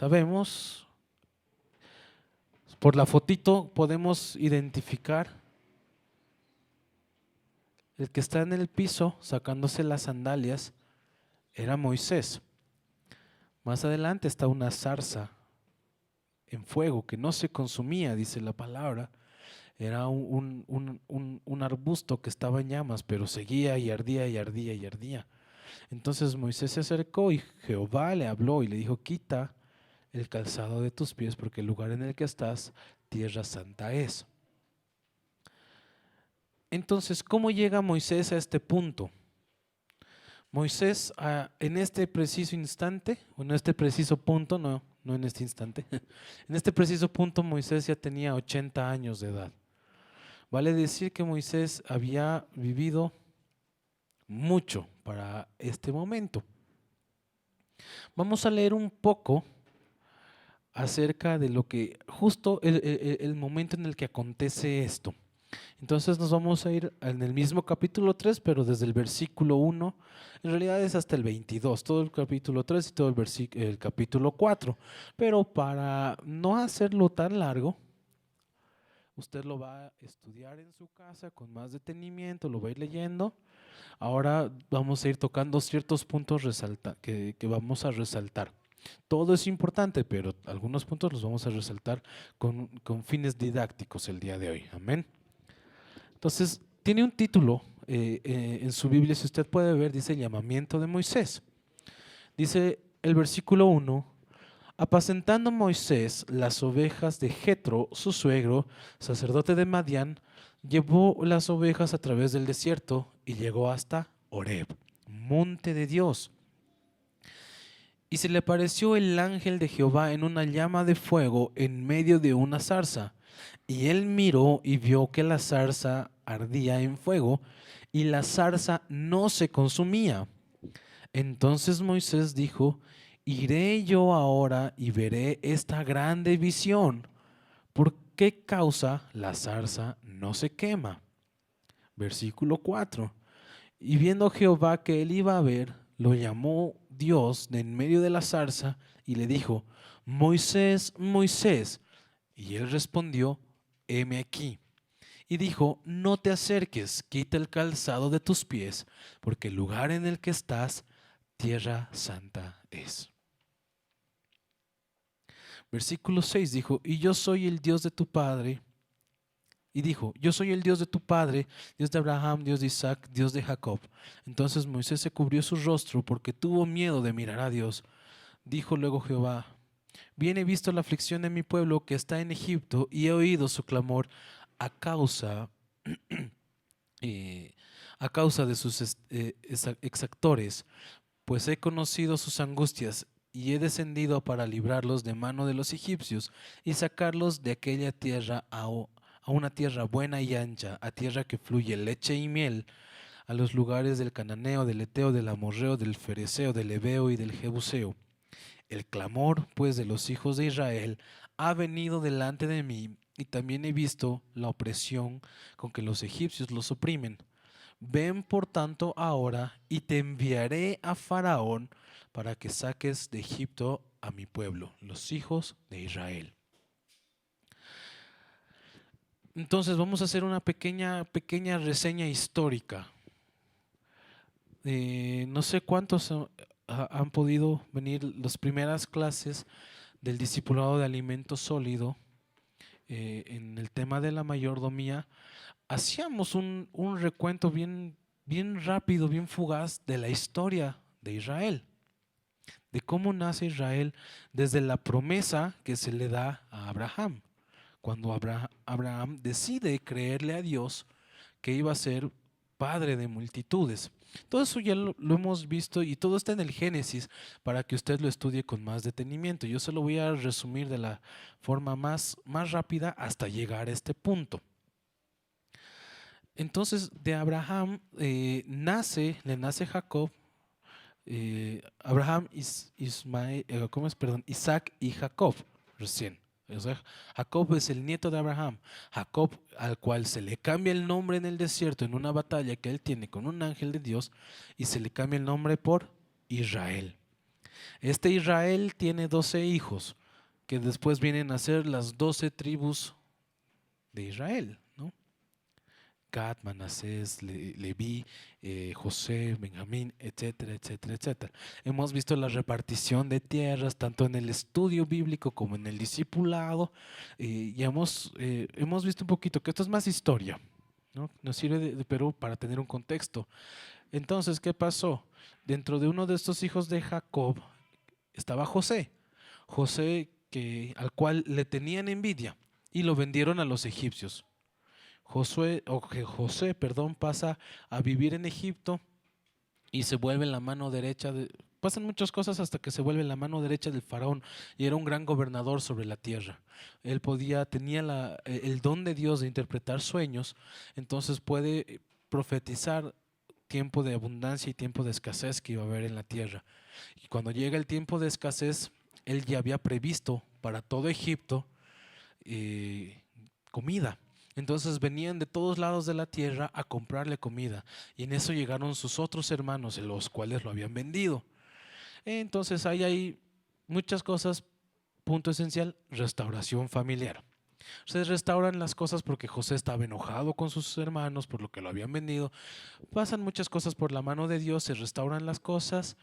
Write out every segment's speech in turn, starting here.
sabemos, por la fotito podemos identificar el que está en el piso sacándose las sandalias era Moisés. Más adelante está una zarza en fuego que no se consumía, dice la palabra. Era un arbusto que estaba en llamas, pero seguía y ardía y ardía y ardía. Entonces Moisés se acercó y Jehová le habló y le dijo: quita el calzado de tus pies, porque el lugar en el que estás, tierra santa es. Entonces, ¿cómo llega Moisés a este punto? Moisés, en este preciso instante, o en este preciso punto, no en este instante, en este preciso punto Moisés ya tenía 80 años de edad. Vale decir que Moisés había vivido mucho para este momento. Vamos a leer un poco acerca de lo que, justo el momento en el que acontece esto. Entonces nos vamos a ir en el mismo capítulo 3, pero desde el versículo 1, en realidad es hasta el 22, todo el capítulo 3 y todo el capítulo 4. Pero para no hacerlo tan largo, usted lo va a estudiar en su casa con más detenimiento, lo va a ir leyendo. Ahora vamos a ir tocando ciertos puntos que vamos a resaltar. Todo es importante, pero algunos puntos los vamos a resaltar con fines didácticos el día de hoy. Amén. Entonces, tiene un título en su Biblia, si usted puede ver, dice llamamiento de Moisés. Dice el versículo 1: apacentando Moisés las ovejas de Jetro, su suegro, sacerdote de Madián, llevó las ovejas a través del desierto y llegó hasta Horeb, monte de Dios. Y se le apareció el ángel de Jehová en una llama de fuego en medio de una zarza. Y él miró y vio que la zarza ardía en fuego y la zarza no se consumía. Entonces Moisés dijo: iré yo ahora y veré esta grande visión. ¿Por qué causa la zarza no se quema? Versículo 4. Y viendo Jehová que él iba a ver, lo llamó Dios de en medio de la zarza y le dijo: Moisés, Moisés. Y él respondió: heme aquí. Y dijo: no te acerques, quita el calzado de tus pies, porque el lugar en el que estás, tierra santa es. Versículo 6 dijo: y yo soy el Dios de tu padre. Y dijo: yo soy el Dios de tu padre, Dios de Abraham, Dios de Isaac, Dios de Jacob. Entonces Moisés se cubrió su rostro porque tuvo miedo de mirar a Dios. Dijo luego Jehová: bien he visto la aflicción de mi pueblo que está en Egipto y he oído su clamor a causa, a causa de sus exactores, pues he conocido sus angustias y he descendido para librarlos de mano de los egipcios y sacarlos de aquella tierra a una tierra buena y ancha, a tierra que fluye leche y miel, a los lugares del cananeo, del eteo, del amorreo, del fereceo, del heveo y del jebuseo. El clamor, pues, de los hijos de Israel ha venido delante de mí, y también he visto la opresión con que los egipcios los oprimen. Ven por tanto ahora y te enviaré a Faraón para que saques de Egipto a mi pueblo, los hijos de Israel. Entonces vamos a hacer una pequeña reseña histórica. No sé cuántos han podido venir las primeras clases del discipulado de alimento sólido. En el tema de la mayordomía hacíamos un recuento bien rápido, bien fugaz de la historia de Israel, de cómo nace Israel desde la promesa que se le da a Abraham, cuando Abraham decide creerle a Dios que iba a ser padre de multitudes. Todo eso ya lo hemos visto y todo está en el Génesis para que usted lo estudie con más detenimiento. Yo se lo voy a resumir de la forma más rápida hasta llegar a este punto. Entonces de Abraham le nace Jacob, Abraham, Isaac y Jacob recién. O sea, Jacob es el nieto de Abraham. Jacob, al cual se le cambia el nombre en el desierto en una batalla que él tiene con un ángel de Dios, y se le cambia el nombre por Israel. Este Israel tiene 12 hijos, que después vienen a ser las 12 tribus de Israel, ¿no? Gad, Manasés, Leví, José, Benjamín, etcétera, etcétera, etcétera. Hemos visto la repartición de tierras tanto en el estudio bíblico como en el discipulado, y hemos visto un poquito que esto es más historia, ¿no? Nos sirve de Perú para tener un contexto. Entonces, ¿qué pasó? Dentro de uno de estos hijos de Jacob estaba José, al cual le tenían envidia y lo vendieron a los egipcios. José, perdón, pasa a vivir en Egipto y se vuelve la mano derecha pasan muchas cosas hasta que se vuelve la mano derecha del faraón y era un gran gobernador sobre la tierra. Él tenía el don de Dios de interpretar sueños, entonces puede profetizar tiempo de abundancia y tiempo de escasez que iba a haber en la tierra. Y cuando llega el tiempo de escasez, él ya había previsto para todo Egipto comida. Entonces venían de todos lados de la tierra a comprarle comida y en eso llegaron sus otros hermanos, los cuales lo habían vendido. Entonces hay muchas cosas. Punto esencial: restauración familiar. Ustedes restauran las cosas porque José estaba enojado con sus hermanos por lo que lo habían vendido. Pasan muchas cosas por la mano de Dios, se restauran las cosas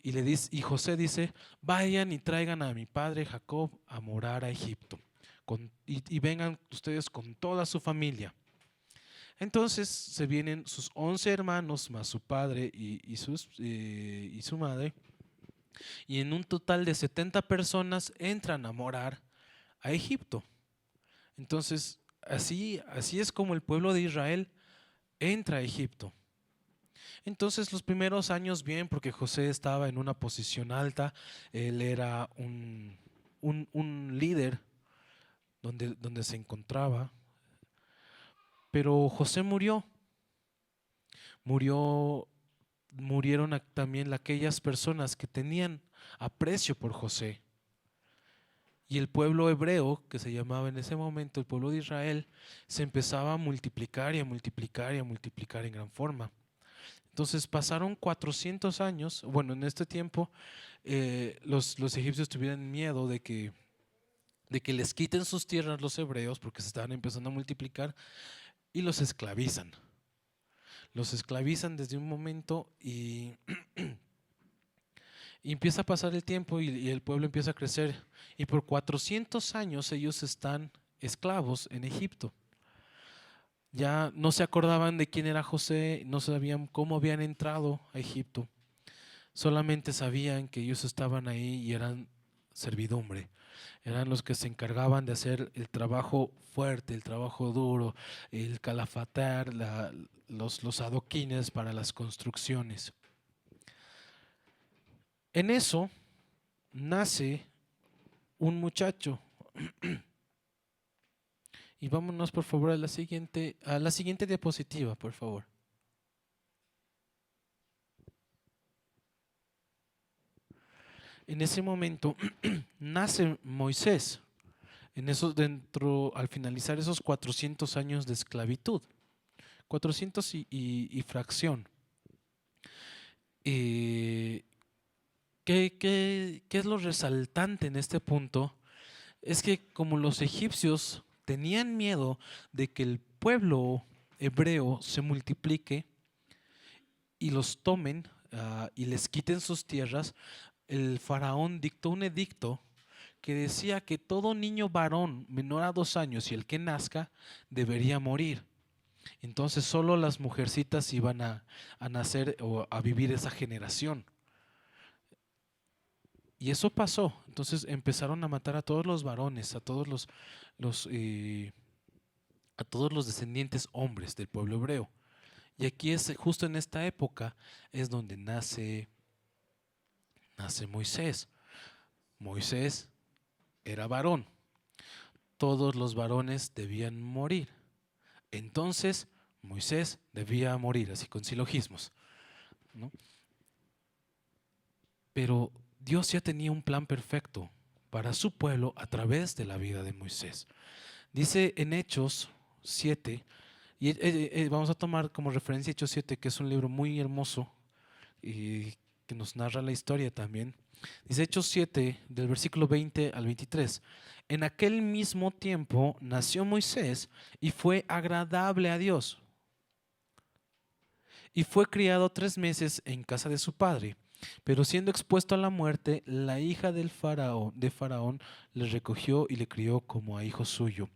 y José dice: vayan y traigan a mi padre Jacob a morar a Egipto y vengan ustedes con toda su familia. Entonces se vienen sus 11 hermanos más su padre y su madre, y en un total de 70 personas entran a morar a Egipto. Entonces así es como el pueblo de Israel entra a Egipto. Entonces los primeros años bien, porque José estaba en una posición alta, él era un líder donde se encontraba, pero José murieron también aquellas personas que tenían aprecio por José. Y el pueblo hebreo, que se llamaba en ese momento el pueblo de Israel, se empezaba a multiplicar y a multiplicar y a multiplicar en gran forma. Entonces pasaron 400 años. Bueno, en este tiempo los egipcios tuvieron miedo de que les quiten sus tierras los hebreos porque se estaban empezando a multiplicar y los esclavizan. Los esclavizan desde un momento y empieza a pasar el tiempo y el pueblo empieza a crecer. Y por 400 años ellos están esclavos en Egipto. Ya no se acordaban de quién era José, no sabían cómo habían entrado a Egipto. Solamente sabían que ellos estaban ahí y eran servidumbre. Eran los que se encargaban de hacer el trabajo fuerte, el trabajo duro, el calafatear, los adoquines para las construcciones. En eso nace un muchacho. Y vámonos por favor a la siguiente diapositiva, por favor. En ese momento nace Moisés, al finalizar esos 400 años de esclavitud, 400 y fracción. ¿Qué es lo resaltante en este punto? Es que como los egipcios tenían miedo de que el pueblo hebreo se multiplique y los tomen y les quiten sus tierras, el faraón dictó un edicto que decía que todo niño varón menor a 2 años y el que nazca debería morir. Entonces solo las mujercitas iban a nacer o a vivir esa generación. Y eso pasó. Entonces empezaron a matar a todos los varones, a todos los descendientes hombres del pueblo hebreo. Y aquí justo en esta época es donde nace Moisés. Moisés era varón. Todos los varones debían morir. Entonces Moisés debía morir, así con silogismos, ¿no? Pero Dios ya tenía un plan perfecto para su pueblo a través de la vida de Moisés. Dice en Hechos 7, y vamos a tomar como referencia Hechos 7, que es un libro muy hermoso y que nos narra la historia también. Dice Hechos 7, del versículo 20 al 23. En aquel mismo tiempo nació Moisés y fue agradable a Dios. Y fue criado 3 meses en casa de su padre. Pero siendo expuesto a la muerte, la hija de Faraón le recogió y le crió como a hijo suyo.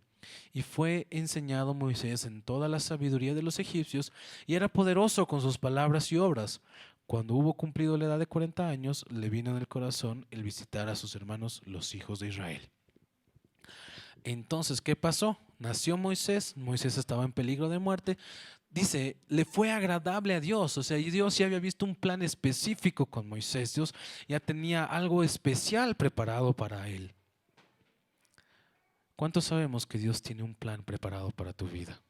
Y fue enseñado Moisés en toda la sabiduría de los egipcios, y era poderoso con sus palabras y obras. Cuando hubo cumplido la edad de 40 años, le vino en el corazón el visitar a sus hermanos, los hijos de Israel. Entonces, ¿qué pasó? Nació Moisés, Moisés estaba en peligro de muerte. Dice, le fue agradable a Dios, o sea, y Dios ya había visto un plan específico con Moisés. Dios ya tenía algo especial preparado para él. ¿Cuántos sabemos que Dios tiene un plan preparado para tu vida?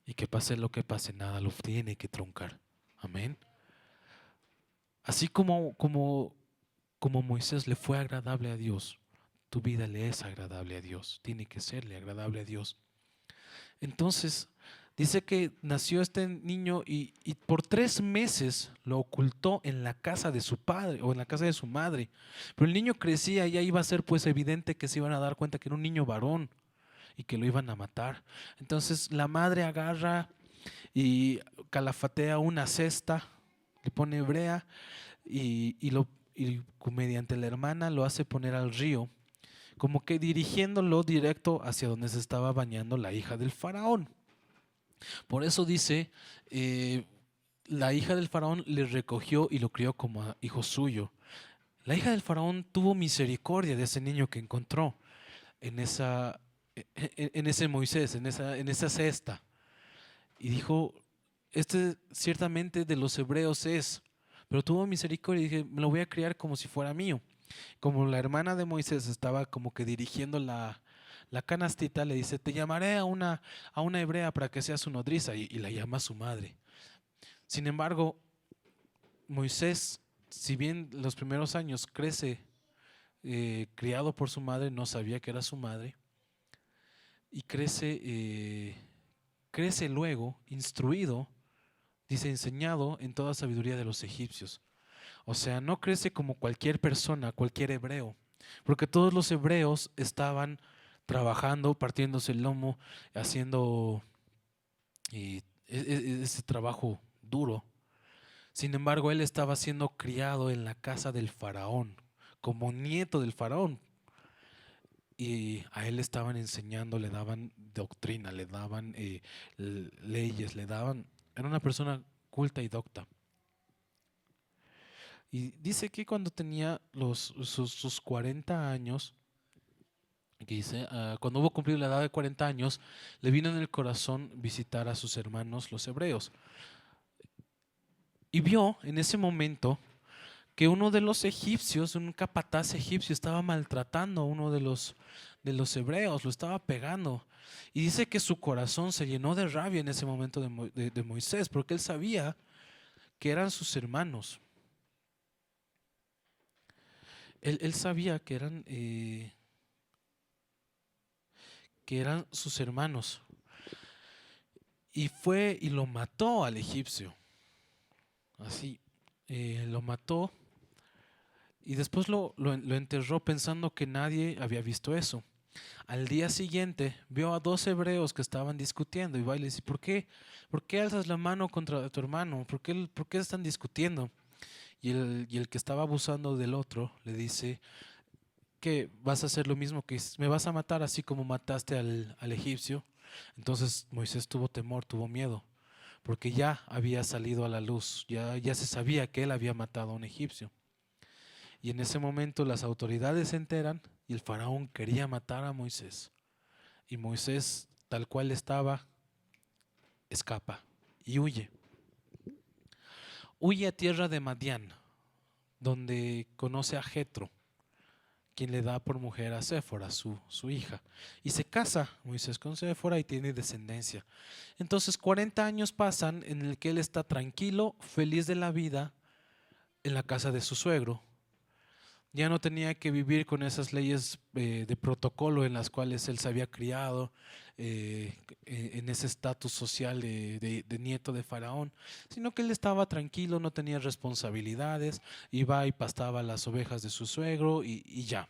Y que pase lo que pase, nada lo tiene que truncar. Amén. Así como Moisés le fue agradable a Dios, tu vida le es agradable a Dios. Tiene que serle agradable a Dios. Entonces, dice que nació este niño y por 3 meses lo ocultó en la casa de su padre o en la casa de su madre. Pero el niño crecía y ya iba a ser pues evidente que se iban a dar cuenta que era un niño varón y que lo iban a matar. Entonces la madre agarra y calafatea una cesta, le pone brea y mediante la hermana lo hace poner al río, como que dirigiéndolo directo hacia donde se estaba bañando la hija del faraón. Por eso dice, la hija del faraón le recogió y lo crió como a hijo suyo. La hija del faraón tuvo misericordia de ese niño que encontró en en ese Moisés, en esa cesta. Y dijo, este ciertamente de los hebreos es, pero tuvo misericordia y dije, me lo voy a criar como si fuera mío. Como la hermana de Moisés estaba como que dirigiendo la canastita, le dice, te llamaré a una hebrea para que sea su nodriza, y la llama su madre. Sin embargo, Moisés, si bien los primeros años crece criado por su madre, no sabía que era su madre, y crece luego instruido, dice enseñado en toda sabiduría de los egipcios. O sea, no crece como cualquier persona, cualquier hebreo, porque todos los hebreos estaban trabajando, partiéndose el lomo, haciendo ese trabajo duro. Sin embargo, él estaba siendo criado en la casa del faraón, como nieto del faraón. Y a él estaban enseñando, le daban doctrina, le daban leyes, era una persona culta y docta. Y dice que cuando tenía sus 40 años, que dice, cuando hubo cumplido la edad de 40 años, le vino en el corazón visitar a sus hermanos los hebreos. Y vio en ese momento que uno de los egipcios, un capataz egipcio, estaba maltratando a uno de los hebreos, lo estaba pegando. Y dice que su corazón se llenó de rabia en ese momento de Moisés, porque él sabía que eran sus hermanos. Él sabía que eran sus hermanos. Y fue y lo mató al egipcio. Así, lo mató y después lo enterró pensando que nadie había visto eso. Al día siguiente vio a 2 hebreos que estaban discutiendo y va y le dice, ¿por qué? ¿Por qué alzas la mano contra tu hermano? ¿Por qué están discutiendo? Y el que estaba abusando del otro le dice que vas a hacer lo mismo, que me vas a matar así como mataste al egipcio. Entonces Moisés tuvo temor, tuvo miedo, porque ya había salido a la luz, ya se sabía que él había matado a un egipcio. Y en ese momento las autoridades se enteran y el faraón quería matar a Moisés. Y Moisés, tal cual estaba, escapa y huye. Huye a tierra de Madián, donde conoce a Jetro, quien le da por mujer a Séfora, su hija. Y se casa Moisés con Séfora y tiene descendencia. Entonces 40 años pasan en el que él está tranquilo, feliz de la vida, en la casa de su suegro. Ya no tenía que vivir con esas leyes de protocolo en las cuales él se había criado, en ese estatus social de nieto de Faraón, sino que él estaba tranquilo, no tenía responsabilidades, iba y pastaba las ovejas de su suegro y ya.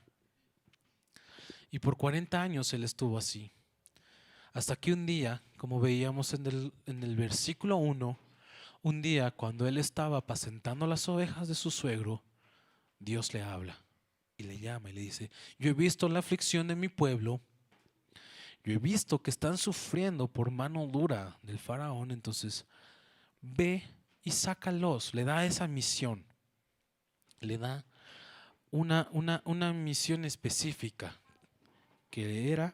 Y por 40 años él estuvo así. Hasta que un día, como veíamos en el versículo 1, un día cuando él estaba apacentando las ovejas de su suegro, Dios le habla y le llama y le dice: yo he visto la aflicción de mi pueblo, yo he visto que están sufriendo por mano dura del faraón, entonces ve y sácalos. Le da esa misión, le da una misión específica, que era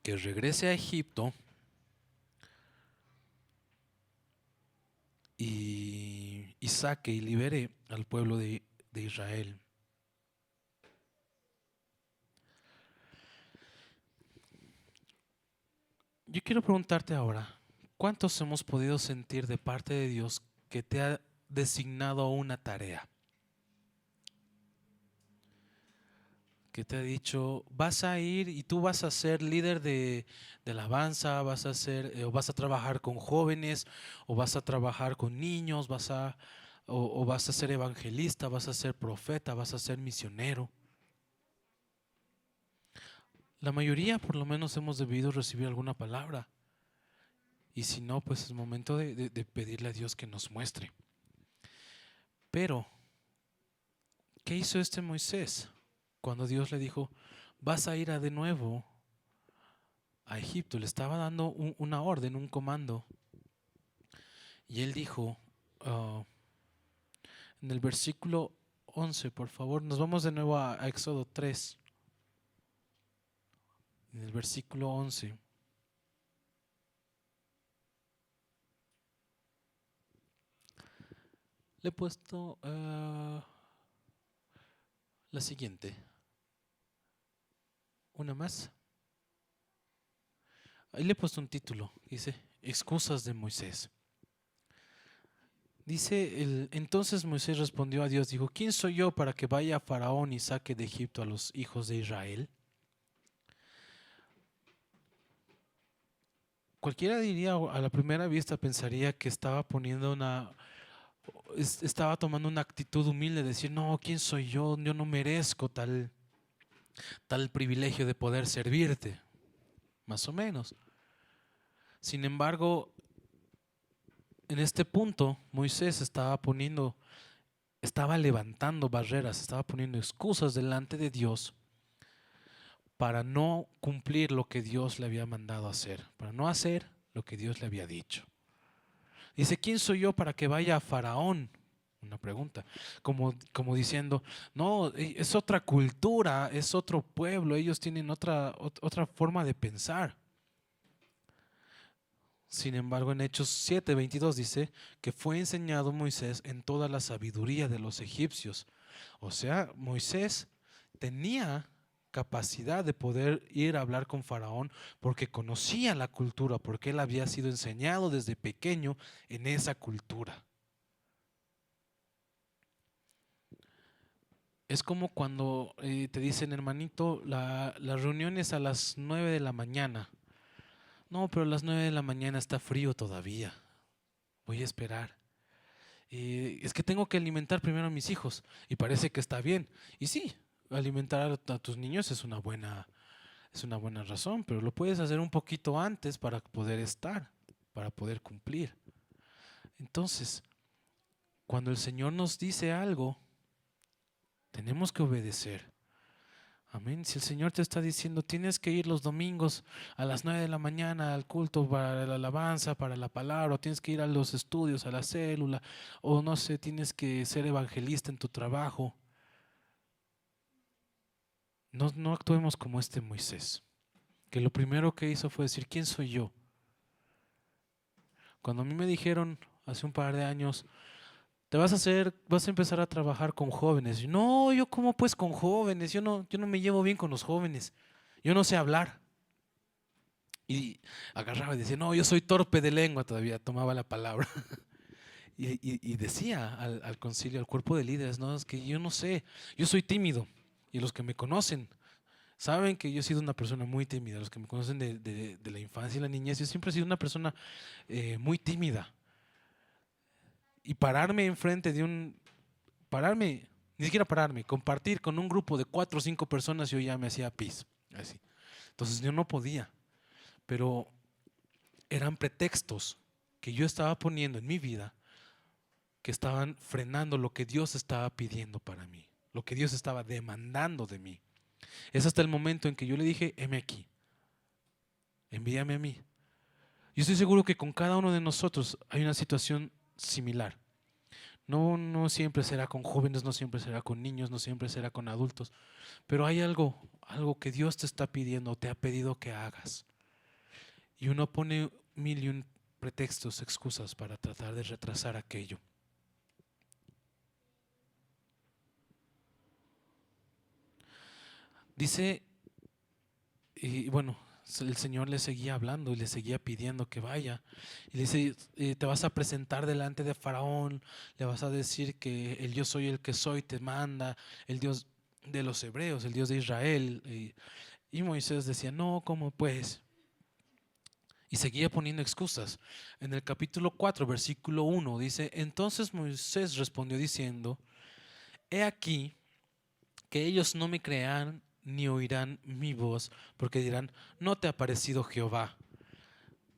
que regrese a Egipto y saque y libere al pueblo de Israel. Yo quiero preguntarte ahora, ¿cuántos hemos podido sentir de parte de Dios que te ha designado una tarea? Que te ha dicho: vas a ir y tú vas a ser líder de alabanza, vas a ser, o vas a trabajar con jóvenes, o vas a trabajar con niños, o vas a ser evangelista, vas a ser profeta, vas a ser misionero. La mayoría por lo menos hemos debido recibir alguna palabra. Y si no, pues es momento de pedirle a Dios que nos muestre. Pero, ¿qué hizo este Moisés cuando Dios le dijo: vas a ir de nuevo a Egipto? Le estaba dando una orden, un comando. Y él dijo, en el versículo 11, por favor, nos vamos de nuevo a Éxodo 3. En el versículo 11. Le he puesto la siguiente. Una más. Ahí le he puesto un título. Dice: excusas de Moisés. Dice, entonces Moisés respondió a Dios, dijo: ¿quién soy yo para que vaya a Faraón y saque de Egipto a los hijos de Israel? Cualquiera diría, a la primera vista pensaría que estaba estaba tomando una actitud humilde, de decir: no, ¿quién soy yo? Yo no merezco tal privilegio de poder servirte, más o menos. Sin embargo, en este punto Moisés estaba levantando barreras, estaba poniendo excusas delante de Dios para no cumplir lo que Dios le había mandado hacer, para no hacer lo que Dios le había dicho. Dice: ¿quién soy yo para que vaya a Faraón? Una pregunta, como diciendo: no, es otra cultura, es otro pueblo, ellos tienen otra forma de pensar. Sin embargo, en Hechos 7:22 dice que fue enseñado Moisés en toda la sabiduría de los egipcios. O sea, Moisés tenía capacidad de poder ir a hablar con Faraón porque conocía la cultura, porque él había sido enseñado desde pequeño en esa cultura. Es como cuando te dicen: hermanito, la reunión es a las 9 de la mañana. No, pero a las 9 de la mañana está frío todavía. Voy a esperar. Es que tengo que alimentar primero a mis hijos. Y parece que está bien. Y sí, alimentar a tus niños es una buena razón, pero lo puedes hacer un poquito antes para poder estar, para poder cumplir. Entonces, cuando el Señor nos dice algo, tenemos que obedecer. Amén. Si el Señor te está diciendo: tienes que ir los domingos a las 9 de la mañana al culto para la alabanza, para la palabra, o tienes que ir a los estudios, a la célula, o no sé, tienes que ser evangelista en tu trabajo, no actuemos como este Moisés, que lo primero que hizo fue decir: ¿quién soy yo? Cuando a mí me dijeron hace un par de años: vas a empezar a trabajar con jóvenes. Y no, yo cómo pues con jóvenes, yo no me llevo bien con los jóvenes, yo no sé hablar. Y agarraba y decía: no, yo soy torpe de lengua, todavía tomaba la palabra. Y decía al concilio, al cuerpo de líderes: no, es que yo no sé, yo soy tímido. y los que me conocen saben que yo he sido una persona muy tímida. Los que me conocen de la infancia y la niñez, yo siempre he sido una persona muy tímida. Y pararme enfrente de pararme, ni siquiera pararme, compartir con un grupo de 4 o 5 personas, yo ya me hacía pis, así. Entonces yo no podía, pero eran pretextos que yo estaba poniendo en mi vida que estaban frenando lo que Dios estaba pidiendo para mí, lo que Dios estaba demandando de mí. Es hasta el momento en que yo le dije, heme aquí, envíame a mí. Yo estoy seguro que con cada uno de nosotros hay una situación similar. No, no siempre será con jóvenes, no siempre será con niños, no siempre será con adultos, pero hay algo que Dios te está pidiendo, te ha pedido que hagas. Y uno pone mil y un pretextos, excusas para tratar de retrasar aquello. Dice, y bueno, el Señor le seguía hablando y le seguía pidiendo que vaya. Y le dice, te vas a presentar delante de Faraón, le vas a decir que el yo soy el que soy te manda, el Dios de los hebreos, el Dios de Israel. Y Moisés decía, no, ¿cómo pues? Y seguía poniendo excusas. En el capítulo 4, versículo 1, dice, entonces Moisés respondió diciendo, he aquí que ellos no me crean ni oirán mi voz, porque dirán, no te ha parecido Jehová.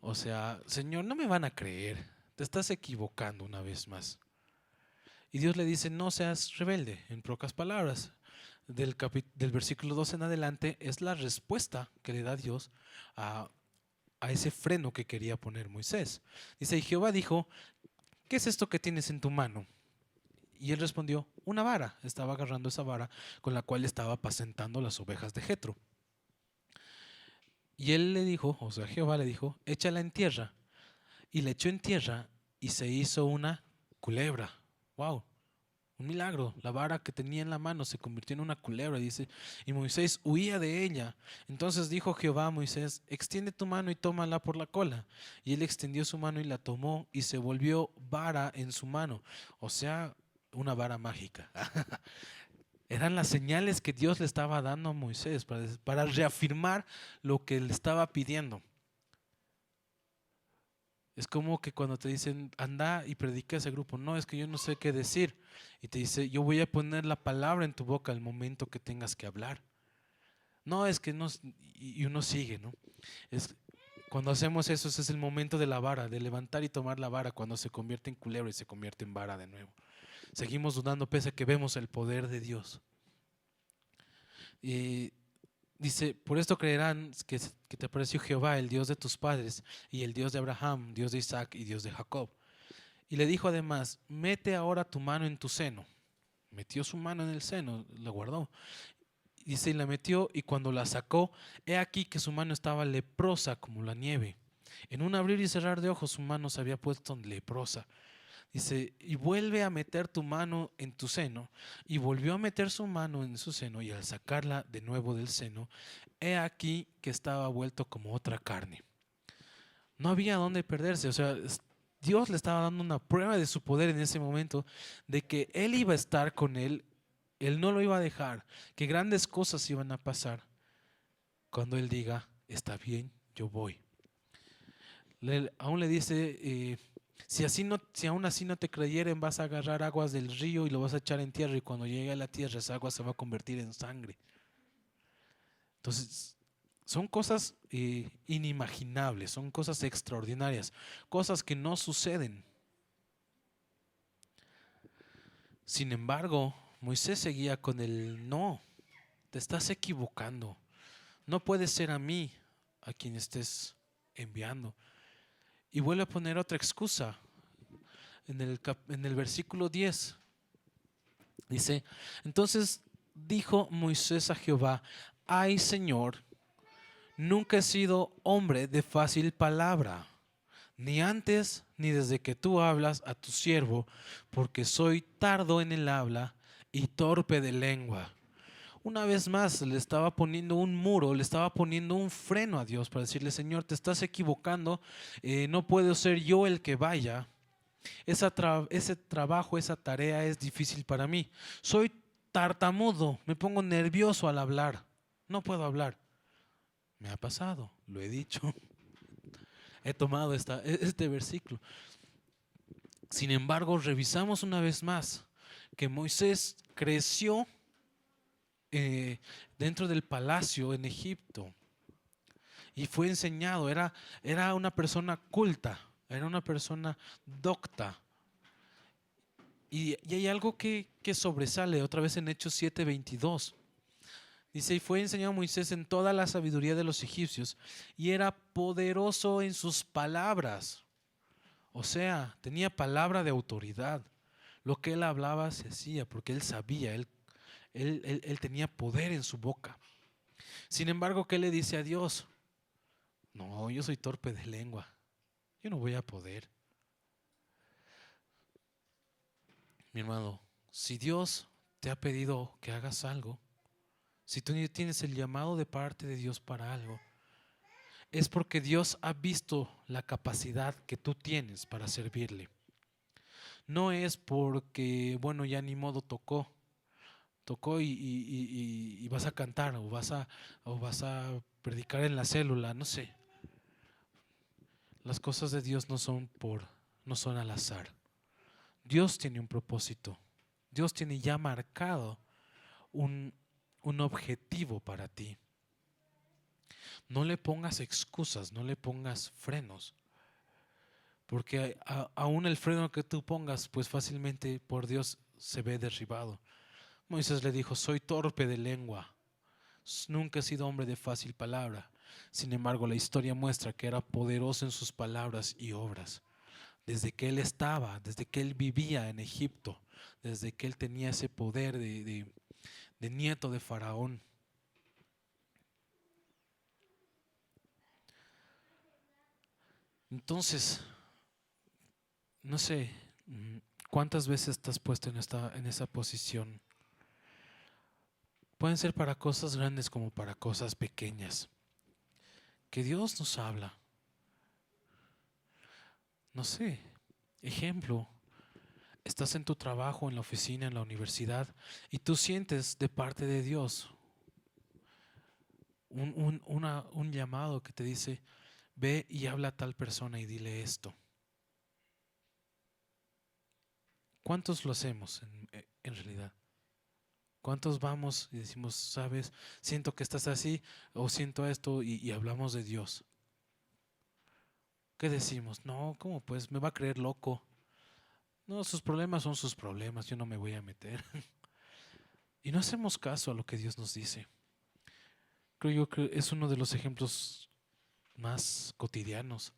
O sea, Señor, no me van a creer, te estás equivocando una vez más. Y Dios le dice, no seas rebelde, en pocas palabras. Del versículo 2 en adelante es la respuesta que le da Dios a ese freno que quería poner Moisés. Dice, y Jehová dijo, ¿qué es esto que tienes en tu mano? Y él respondió, una vara. Estaba agarrando esa vara con la cual estaba apacentando las ovejas de Jetro. Y él le dijo, o sea, Jehová le dijo, échala en tierra. Y la echó en tierra y se hizo una culebra. ¡Wow! Un milagro. La vara que tenía en la mano se convirtió en una culebra, dice. Y Moisés huía de ella. Entonces dijo Jehová a Moisés, extiende tu mano y tómala por la cola. Y él extendió su mano y la tomó y se volvió vara en su mano. O sea, una vara mágica. Eran las señales que Dios le estaba dando a Moisés para reafirmar lo que le estaba pidiendo. Es como que cuando te dicen, anda y predica a ese grupo, no, es que yo no sé qué decir. Y te dice, yo voy a poner la palabra en tu boca al momento que tengas que hablar. No, es que no, y uno sigue, ¿no? Es, cuando hacemos eso, ese es el momento de la vara, de levantar y tomar la vara cuando se convierte en culebra y se convierte en vara de nuevo. Seguimos dudando pese a que vemos el poder de Dios. Y dice, por esto creerán que te apareció Jehová, el Dios de tus padres, y el Dios de Abraham, Dios de Isaac y Dios de Jacob. Y le dijo además, mete ahora tu mano en tu seno. Metió su mano en el seno, la guardó. Dice, y la metió, y cuando la sacó, he aquí que su mano estaba leprosa como la nieve. En un abrir y cerrar de ojos su mano se había puesto leprosa. Dice, y vuelve a meter tu mano en tu seno. Y volvió a meter su mano en su seno, y al sacarla de nuevo del seno, he aquí que estaba vuelto como otra carne. No había dónde perderse. O sea, Dios le estaba dando una prueba de su poder en ese momento, de que Él iba a estar con él no lo iba a dejar, que grandes cosas iban a pasar cuando Él diga, está bien, yo voy. Aún le dice, si aún así no te creyeren, vas a agarrar aguas del río y lo vas a echar en tierra, y cuando llegue a la tierra esa agua se va a convertir en sangre. Entonces, son cosas inimaginables, son cosas extraordinarias, cosas que no suceden. Sin embargo, Moisés seguía con el no, te estás equivocando, no puede ser a mí a quien estés enviando. Y vuelve a poner otra excusa en el versículo 10. Dice, entonces dijo Moisés a Jehová, ay Señor, nunca he sido hombre de fácil palabra, ni antes ni desde que tú hablas a tu siervo, porque soy tardo en el habla y torpe de lengua. Una vez más le estaba poniendo un muro, le estaba poniendo un freno a Dios para decirle, Señor, te estás equivocando, no puedo ser yo el que vaya. Ese trabajo, esa tarea es difícil para mí. Soy tartamudo, me pongo nervioso al hablar, no puedo hablar. Me ha pasado, lo he dicho. He tomado este versículo. Sin embargo, revisamos una vez más que Moisés creció dentro del palacio en Egipto y fue enseñado, era una persona culta, era una persona docta. Y hay algo que sobresale otra vez en Hechos 7:22. Dice, y fue enseñado Moisés en toda la sabiduría de los egipcios y era poderoso en sus palabras. O sea, tenía palabra de autoridad. Lo que él hablaba se hacía porque él sabía, él tenía poder en su boca. Sin embargo, ¿qué le dice a Dios? No, yo soy torpe de lengua. Yo no voy a poder. Mi hermano, si Dios te ha pedido que hagas algo, si tú tienes el llamado de parte de Dios para algo, es porque Dios ha visto la capacidad que tú tienes para servirle. No es porque, bueno, ya ni modo tocó y vas a cantar o vas a predicar en la célula, no sé. Las cosas de Dios no son al azar. Dios tiene un propósito. Dios tiene ya marcado un objetivo para ti. No le pongas excusas, no le pongas frenos, porque aún el freno que tú pongas, pues fácilmente por Dios se ve derribado. Moisés le dijo, soy torpe de lengua, nunca he sido hombre de fácil palabra. Sin embargo, la historia muestra que era poderoso en sus palabras y obras. Desde que él vivía en Egipto, desde que él tenía ese poder de nieto de Faraón. Entonces, no sé cuántas veces estás puesto en esa posición. Pueden ser para cosas grandes como para cosas pequeñas. Que Dios nos habla. No sé, ejemplo, estás en tu trabajo, en la oficina, en la universidad y tú sientes de parte de Dios un llamado que te dice, ve y habla a tal persona y dile esto. ¿Cuántos lo hacemos en realidad? ¿Cuántos vamos y decimos, sabes, siento que estás así o siento esto y hablamos de Dios? ¿Qué decimos? No, ¿cómo pues? Me va a creer loco. No, sus problemas son sus problemas, yo no me voy a meter. Y no hacemos caso a lo que Dios nos dice. Creo yo que es uno de los ejemplos más cotidianos.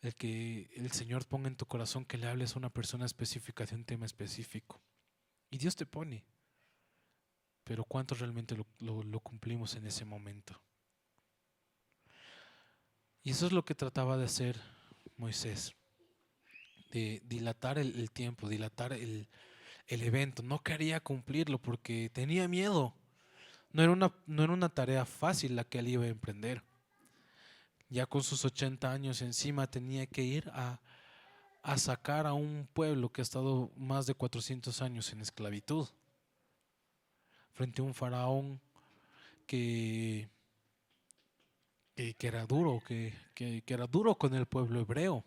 El que el Señor ponga en tu corazón que le hables a una persona específica de un tema específico. Y Dios te pone. Pero ¿cuántos realmente lo cumplimos en ese momento? Y eso es lo que trataba de hacer Moisés. De dilatar el tiempo, dilatar el evento. No quería cumplirlo porque tenía miedo. No era una tarea fácil la que él iba a emprender. Ya con sus 80 años encima tenía que ir a sacar a un pueblo que ha estado más de 400 años en esclavitud, frente a un faraón que era duro, que era duro con el pueblo hebreo.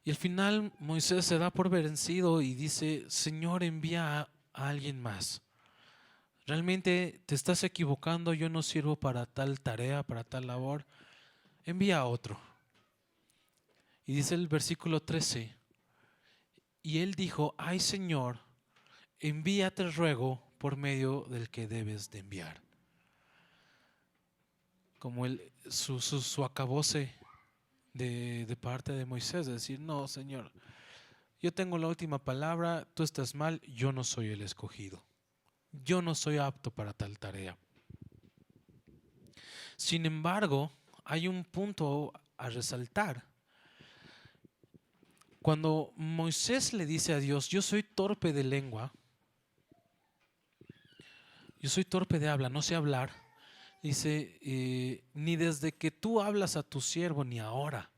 Y al final Moisés se da por vencido y dice, Señor, envía a alguien más. Realmente te estás equivocando, yo no sirvo para tal tarea, para tal labor. Envía a otro. Y dice el versículo 13, y él dijo, ay Señor, envíate ruego por medio del que debes de enviar. Como su acabose de parte de Moisés, de decir, no Señor, yo tengo la última palabra, tú estás mal, yo no soy el escogido. Yo no soy apto para tal tarea. Sin embargo, hay un punto a resaltar. Cuando Moisés le dice a Dios, yo soy torpe de lengua, yo soy torpe de habla, no sé hablar, dice, ni desde que tú hablas a tu siervo, ni ahora.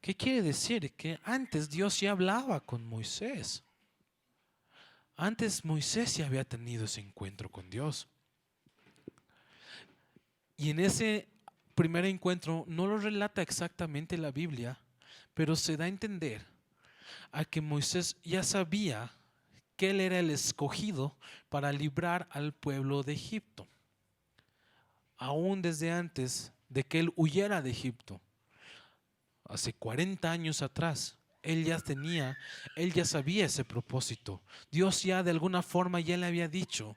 ¿Qué quiere decir? Que antes Dios ya hablaba con Moisés. Antes Moisés ya había tenido ese encuentro con Dios. Y en ese primer encuentro no lo relata exactamente la Biblia, pero se da a entender a que Moisés ya sabía que él era el escogido para librar al pueblo de Egipto, aún desde antes de que él huyera de Egipto. Hace 40 años atrás, él ya sabía ese propósito. Dios ya de alguna forma ya le había dicho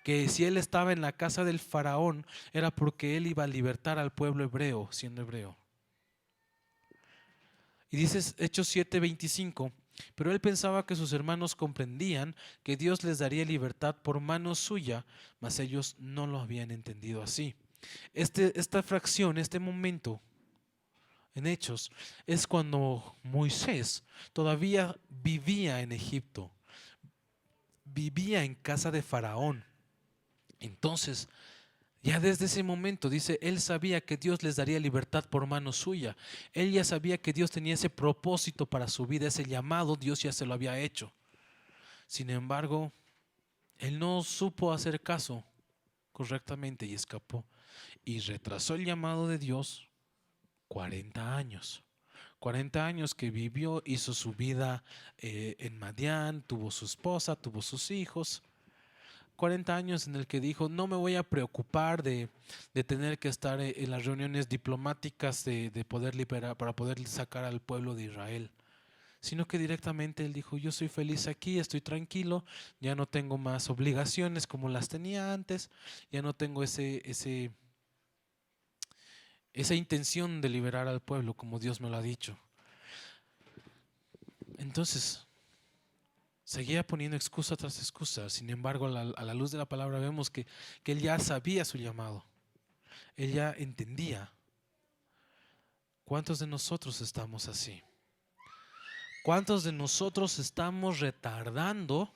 que si él estaba en la casa del faraón era porque él iba a libertar al pueblo hebreo, siendo hebreo. Y dice Hechos 7:25, pero él pensaba que sus hermanos comprendían que Dios les daría libertad por mano suya, mas ellos no lo habían entendido así. Esta fracción, este momento en Hechos, es cuando Moisés todavía vivía en Egipto, vivía en casa de Faraón. Entonces, ya desde ese momento, dice, él sabía que Dios les daría libertad por mano suya. Él ya sabía que Dios tenía ese propósito para su vida, ese llamado, Dios ya se lo había hecho. Sin embargo, él no supo hacer caso correctamente y escapó. Y retrasó el llamado de Dios 40 años. 40 años que vivió, hizo su vida en Madián, tuvo su esposa, tuvo sus hijos. 40 años en el que dijo, no me voy a preocupar de tener que estar en las reuniones diplomáticas de poder liberar, para poder sacar al pueblo de Israel, sino que directamente él dijo, yo soy feliz aquí, estoy tranquilo, ya no tengo más obligaciones como las tenía antes, ya no tengo esa intención de liberar al pueblo como Dios me lo ha dicho. Entonces, seguía poniendo excusa tras excusa. Sin embargo, a la luz de la palabra vemos que él ya sabía su llamado. Él ya entendía. ¿Cuántos de nosotros estamos así? ¿Cuántos de nosotros estamos retardando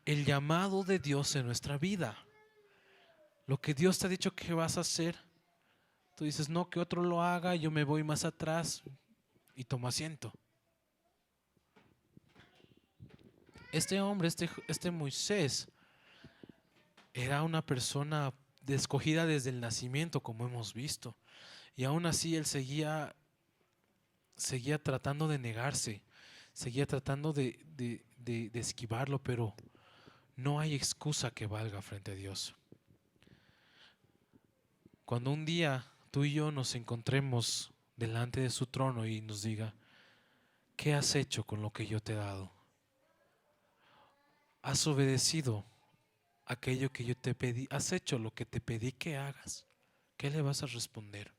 el llamado de Dios en nuestra vida? Lo que Dios te ha dicho que vas a hacer, tú dices, no, que otro lo haga, yo me voy más atrás y tomo asiento. Este hombre, este Moisés, era una persona escogida desde el nacimiento, como hemos visto. Y aún así él seguía tratando de negarse, seguía tratando de esquivarlo, pero no hay excusa que valga frente a Dios. Cuando un día tú y yo nos encontremos delante de su trono y nos diga, ¿qué has hecho con lo que yo te he dado? ¿Has obedecido aquello que yo te pedí? ¿Has hecho lo que te pedí que hagas? ¿Qué le vas a responder?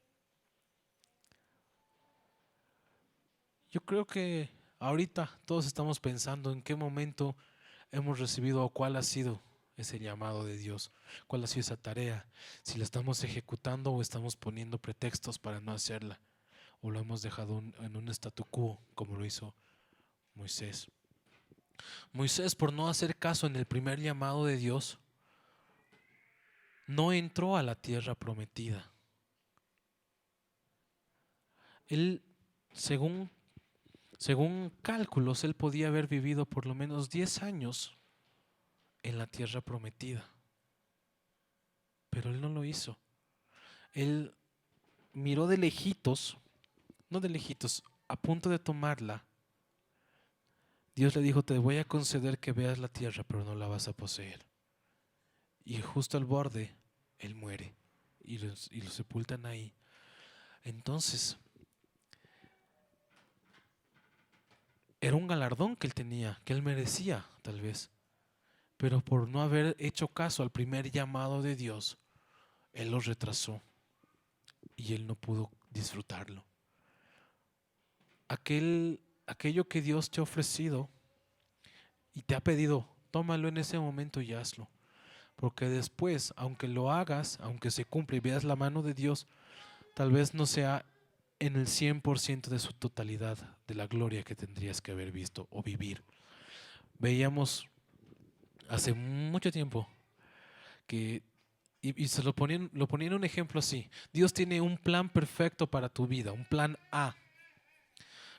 Yo creo que ahorita todos estamos pensando en qué momento hemos recibido o cuál ha sido ese llamado de Dios, cuál ha sido esa tarea, si la estamos ejecutando o estamos poniendo pretextos para no hacerla, o lo hemos dejado en un statu quo como lo hizo Moisés. Moisés, por no hacer caso en el primer llamado de Dios, no entró a la tierra prometida. Él, según cálculos, él podía haber vivido por lo menos 10 años en la tierra prometida, pero él no lo hizo. Él miró de lejitos, no de lejitos, a punto de tomarla. Dios le dijo, te voy a conceder que veas la tierra, pero no la vas a poseer. Y justo al borde, él muere y lo sepultan ahí. Entonces, era un galardón que él tenía, que él merecía tal vez, pero por no haber hecho caso al primer llamado de Dios, él lo retrasó y él no pudo disfrutarlo. Aquello que Dios te ha ofrecido y te ha pedido, tómalo en ese momento y hazlo. Porque después, aunque lo hagas, aunque se cumpla y veas la mano de Dios, tal vez no sea en el 100% de su totalidad de la gloria que tendrías que haber visto o vivir. Veíamos hace mucho tiempo que, y se lo ponían un ejemplo así, Dios tiene un plan perfecto para tu vida, un plan A,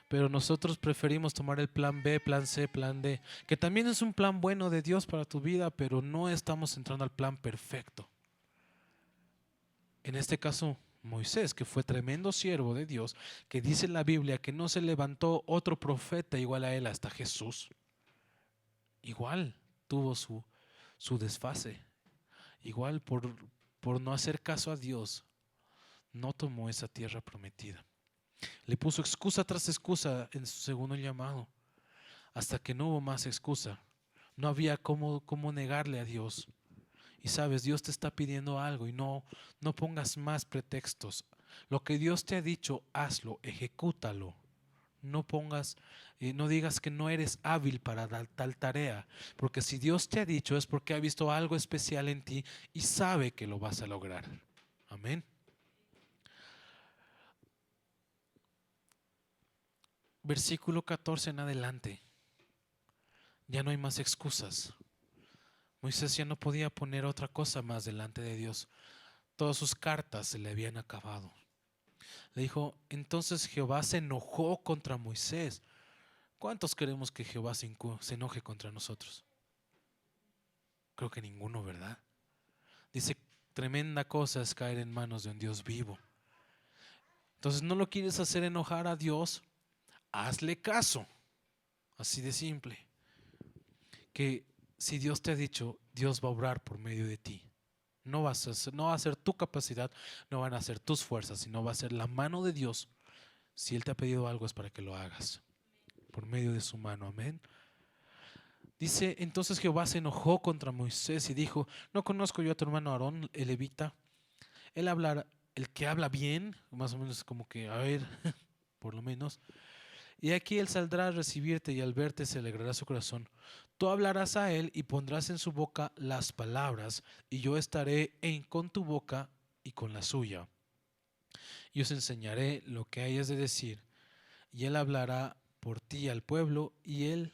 Pero nosotros preferimos tomar el plan B, plan C, plan D, que también es un plan bueno de Dios para tu vida, pero no estamos entrando al plan perfecto. En este caso, Moisés, que fue tremendo siervo de Dios, que dice en la Biblia que no se levantó otro profeta igual a él hasta Jesús, igual tuvo su desfase, igual por no hacer caso a Dios, no tomó esa tierra prometida. Le puso excusa tras excusa en su segundo llamado, hasta que no hubo más excusa. No había cómo negarle a Dios. Y sabes, Dios te está pidiendo algo y no pongas más pretextos. Lo que Dios te ha dicho, hazlo, ejecútalo. No pongas, no digas que no eres hábil para tal tarea, porque si Dios te ha dicho es porque ha visto algo especial en ti y sabe que lo vas a lograr. Amén. Versículo 14 en adelante. Ya no hay más excusas. Moisés ya no podía poner otra cosa más delante de Dios. Todas sus cartas se le habían acabado. Le dijo, entonces Jehová se enojó contra Moisés. ¿Cuántos queremos que Jehová se enoje contra nosotros? Creo que ninguno, ¿verdad? Dice, tremenda cosa es caer en manos de un Dios vivo. Entonces no lo quieres hacer enojar a Dios, hazle caso. Así de simple. Que si Dios te ha dicho, Dios va a obrar por medio de ti. No va a ser tu capacidad, no van a ser tus fuerzas, sino va a ser la mano de Dios. Si Él te ha pedido algo es para que lo hagas, por medio de su mano, amén. Dice, entonces Jehová se enojó contra Moisés y dijo, no conozco yo a tu hermano Aarón, el levita. Él habla, el que habla bien, más o menos como que, a ver, por lo menos. Y aquí él saldrá a recibirte y al verte se alegrará su corazón. Tú hablarás a él y pondrás en su boca las palabras, y yo estaré con tu boca y con la suya. Y os enseñaré lo que hayas de decir, y él hablará por ti al pueblo, y él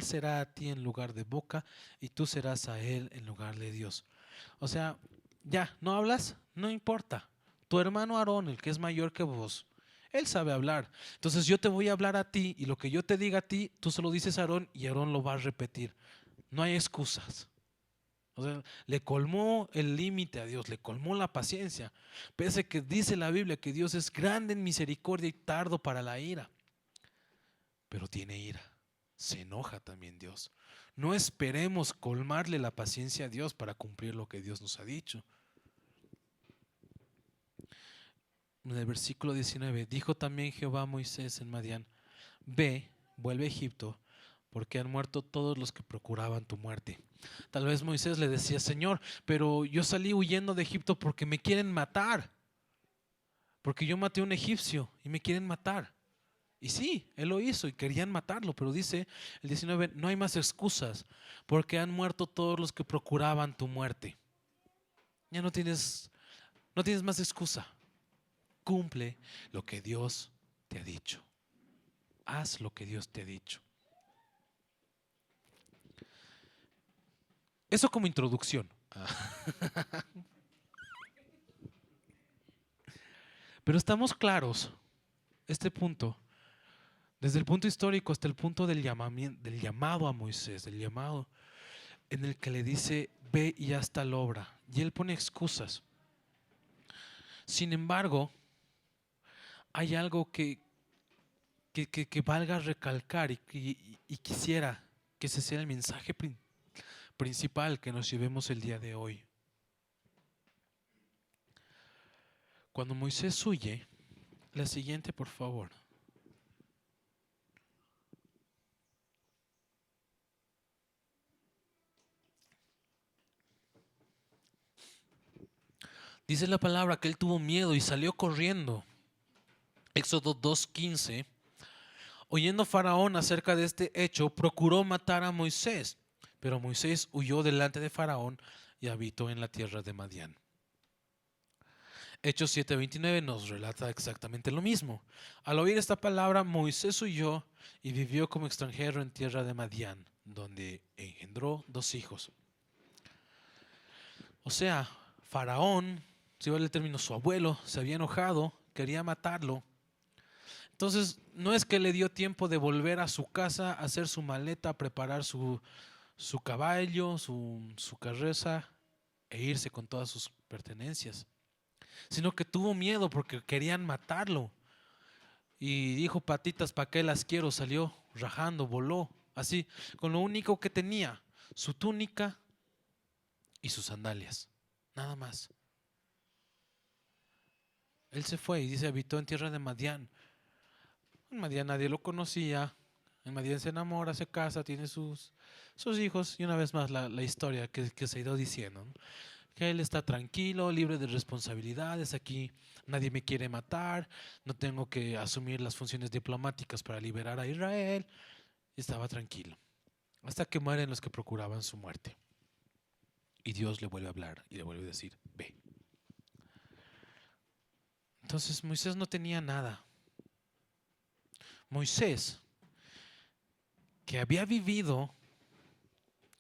será a ti en lugar de boca, y tú serás a él en lugar de Dios. O sea, ya, ¿no hablas? No importa. Tu hermano Aarón, el que es mayor que vos, él sabe hablar. Entonces yo te voy a hablar a ti y lo que yo te diga a ti, tú se lo dices a Aarón y Aarón lo va a repetir. No hay excusas. O sea, le colmó el límite a Dios, le colmó la paciencia. Pese que dice la Biblia que Dios es grande en misericordia y tardo para la ira. Pero tiene ira. Se enoja también Dios. No esperemos colmarle la paciencia a Dios para cumplir lo que Dios nos ha dicho. En el versículo 19, dijo también Jehová a Moisés en Madián, ve, vuelve a Egipto, porque han muerto todos los que procuraban tu muerte. Tal vez Moisés le decía, Señor, pero yo salí huyendo de Egipto porque me quieren matar, porque yo maté a un egipcio y me quieren matar. Y sí, él lo hizo y querían matarlo, pero dice el 19, no hay más excusas, porque han muerto todos los que procuraban tu muerte. Ya no tienes más excusa. Cumple lo que Dios te ha dicho. Haz lo que Dios te ha dicho. Eso como introducción. Pero estamos claros, este punto, desde el punto histórico hasta el punto del llamado a Moisés, del llamado en el que le dice, ve y haz tal obra. Y él pone excusas. Sin embargo, hay algo que valga recalcar y quisiera que ese sea el mensaje principal que nos llevemos el día de hoy. Cuando Moisés huye, la siguiente por favor. Dice la palabra que él tuvo miedo y salió corriendo. Éxodo 2:15. Oyendo Faraón acerca de este hecho, procuró matar a Moisés, pero Moisés huyó delante de Faraón y habitó en la tierra de Madián. Hechos 7:29 nos relata exactamente lo mismo. Al oír esta palabra, Moisés huyó y vivió como extranjero en tierra de Madián, donde engendró 2 hijos. O sea, Faraón, si vale el término, su abuelo, se había enojado, quería matarlo. Entonces, no es que le dio tiempo de volver a su casa, hacer su maleta, preparar su caballo, su carroza e irse con todas sus pertenencias, sino que tuvo miedo porque querían matarlo. Y dijo, patitas, ¿para qué las quiero? Salió rajando, voló, así, con lo único que tenía, su túnica y sus sandalias, nada más. Él se fue y dice, habitó en tierra de Madián. En Madián nadie lo conocía. En Madián se enamora, se casa, tiene sus hijos. Y una vez más la historia que se ha ido diciendo, ¿no? Que él está tranquilo, libre de responsabilidades. Aquí nadie me quiere matar. No tengo que asumir las funciones diplomáticas para liberar a Israel. Y estaba tranquilo. Hasta que mueren los que procuraban su muerte. Y Dios le vuelve a hablar y le vuelve a decir, ve. Entonces Moisés no tenía nada. Moisés, que había vivido,